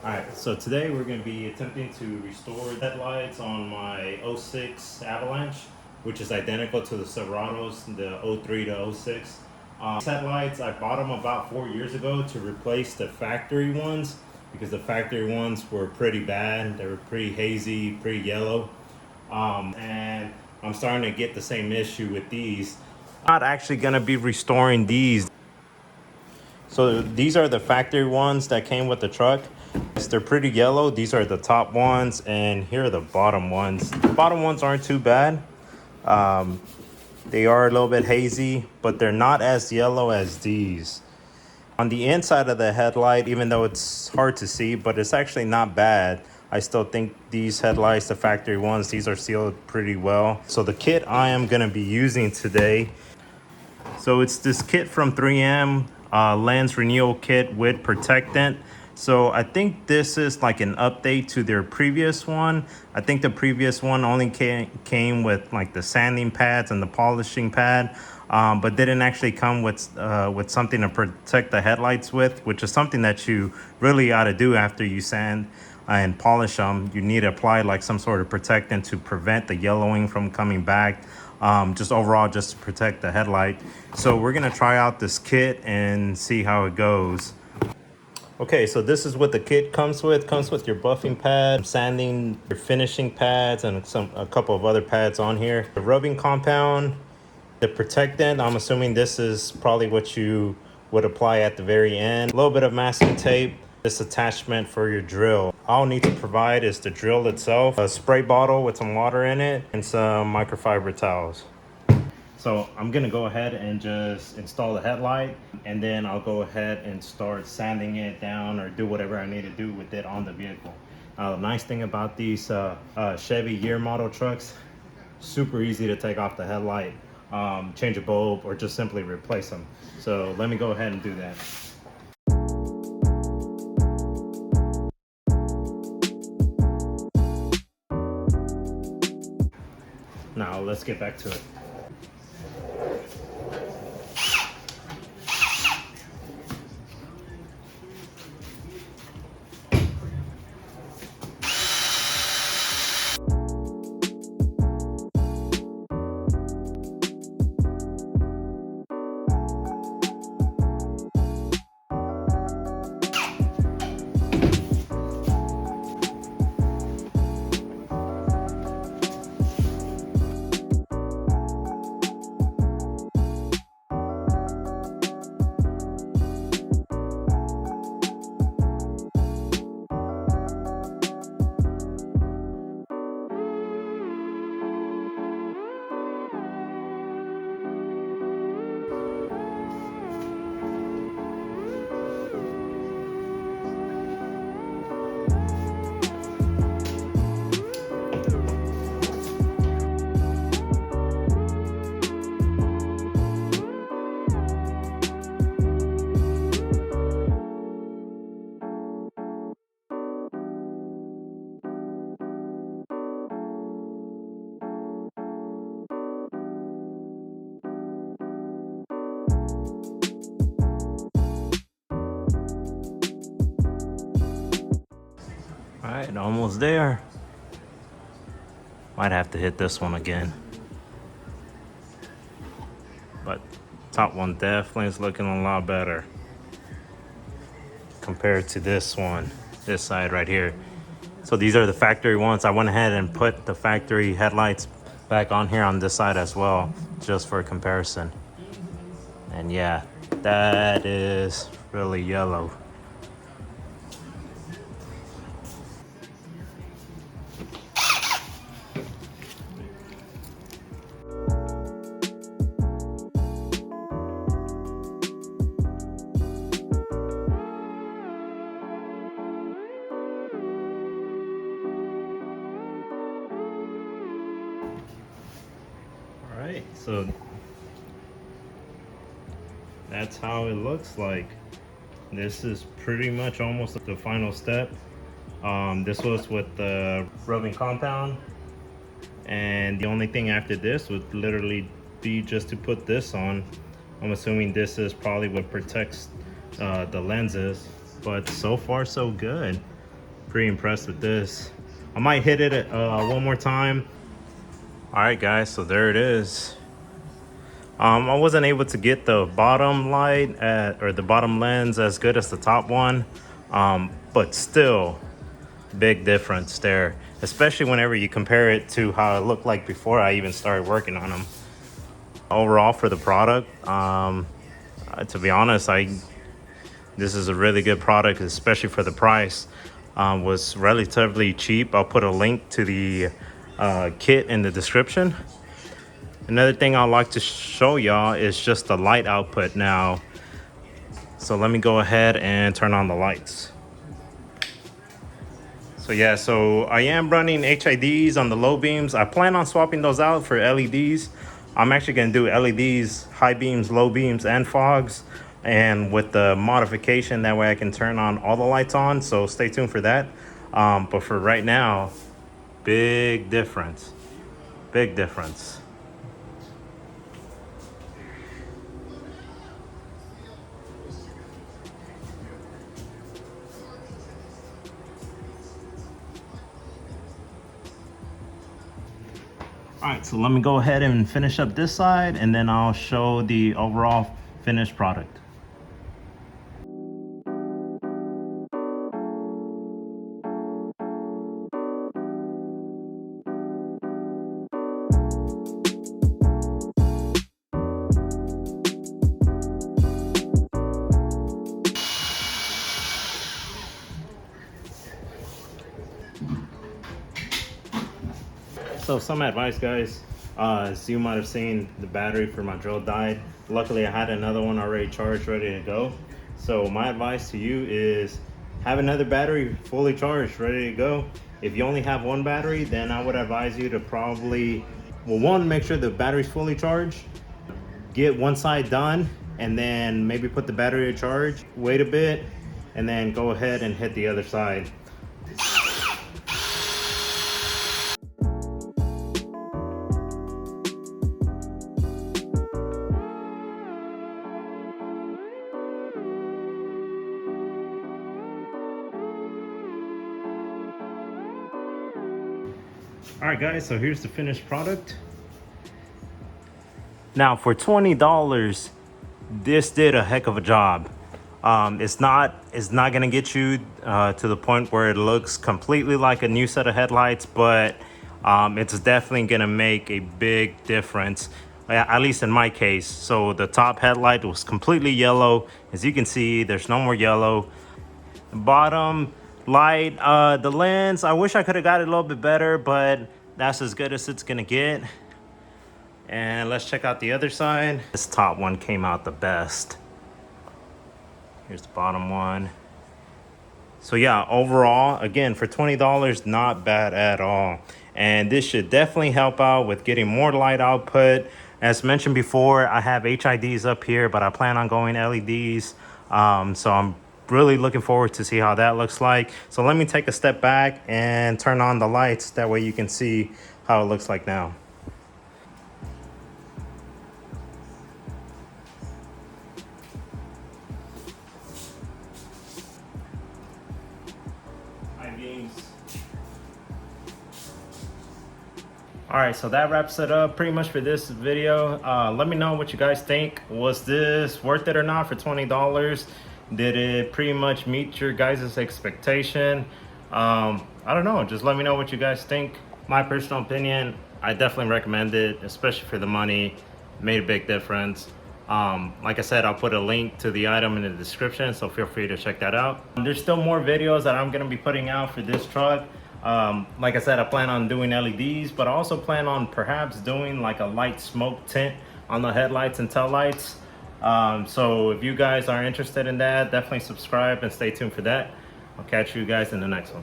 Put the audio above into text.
Alright, so today we're going to be attempting to restore headlights on my '06 Avalanche, which is identical to the Silverados, the '03 to '06. These headlights, I bought them about 4 years ago to replace the factory ones because the factory ones were pretty bad. They were pretty hazy, pretty yellow. And I'm starting to get the same issue with these. I'm not actually going to be restoring these. So these are the factory ones that came with the truck. They're pretty yellow. These are the top ones, and here are the bottom ones. The bottom ones aren't too bad. They are a little bit hazy, but they're not as yellow as these. On the inside of the headlight, even though it's hard to see, but it's actually not bad. I still think these headlights, the factory ones, these are sealed pretty well. So the kit I am going to be using today, so it's this kit from 3M, Lens Renewal Kit with Protectant. So I think this is like an update to their previous one. I think the previous one only came with like the sanding pads and the polishing pad, but didn't actually come with something to protect the headlights with, which is something that you really ought to do after you sand and polish them. You need to apply like some sort of protectant to prevent the yellowing from coming back. Just overall, just to protect the headlight. So we're gonna try out this kit and see how it goes. Okay, so this is what the kit comes with. Comes with your buffing pad, sanding, your finishing pads, and a couple of other pads on here. The rubbing compound, the protectant. I'm assuming this is probably what you would apply at the very end. A little bit of masking tape. This attachment for your drill. All I'll need to provide is the drill itself, a spray bottle with some water in it, and some microfiber towels. So I'm gonna go ahead and just install the headlight, and then I'll go ahead and start sanding it down or do whatever I need to do with it on the vehicle. The nice thing about these Chevy year model trucks, super easy to take off the headlight, change a bulb, or just simply replace them. So let me go ahead and do that. Now let's get back to it. All right, almost there. Might have to hit this one again. But top one definitely is looking a lot better compared to this one, this side right here. So these are the factory ones. I went ahead and put the factory headlights back on here on this side as well, just for comparison. And yeah, that is really yellow. Alright, so that's how it looks like. This is pretty much almost the final step. This was with the rubbing compound, and the only thing after this would literally be just to put this on. I'm assuming this is probably what protects the lenses, but so far so good. Pretty impressed with this. I might hit it one more time. All right, guys, so there it is. I wasn't able to get the bottom light or the bottom lens as good as the top one, but still big difference there, especially whenever you compare it to how it looked like before I even started working on them. Overall for the product, to be honest, this is a really good product, especially for the price. Was relatively cheap. I'll put a link to the kit in the description. Another thing I'd like to show y'all is just the light output now. So let me go ahead and turn on the lights. So yeah, so I am running HIDs on the low beams. I plan on swapping those out for LEDs. I'm actually gonna do LEDs, high beams, low beams, and fogs. And with the modification, that way I can turn on all the lights on. So stay tuned for that. But for right now, big difference, big difference. All right, so let me go ahead and finish up this side, and then I'll show the overall finished product. So some advice, guys. As you might have seen, the battery for my drill died. Luckily, I had another one already charged, ready to go. So my advice to you is have another battery fully charged, ready to go. If you only have one battery, then I would advise you to probably, well, one, make sure the battery's fully charged. Get one side done, and then maybe put the battery to charge, wait a bit, and then go ahead and hit the other side. All right, guys, so here's the finished product. Now for $20, this did a heck of a job. It's not gonna get you to the point where it looks completely like a new set of headlights, but it's definitely gonna make a big difference, at least in my case. So the top headlight was completely yellow. As you can see, there's no more yellow. Bottom light, the lens, I wish I could have got it a little bit better, but that's as good as it's gonna get. And let's check out the other side. This top one came out the best. Here's the bottom one. So yeah, overall, again, for $20, not bad at all. And this should definitely help out with getting more light output. As mentioned before, I have HIDs up here, but I plan on going LEDs. So I'm really looking forward to see how that looks like. So let me take a step back and turn on the lights. That way you can see how it looks like now. All right, so that wraps it up pretty much for this video. Let me know what you guys think. Was this worth it or not for $20? Did it pretty much meet your guys' expectation? I don't know, just let me know what you guys think. My personal opinion, I definitely recommend it, especially for the money. It made a big difference. Like I said, I'll put a link to the item in the description, so feel free to check that out. There's still more videos that I'm gonna be putting out for this truck. Like I said, I plan on doing LEDs, but I also plan on perhaps doing like a light smoke tint on the headlights and taillights. So if you guys are interested in that, definitely subscribe and stay tuned for that. I'll catch you guys in the next one.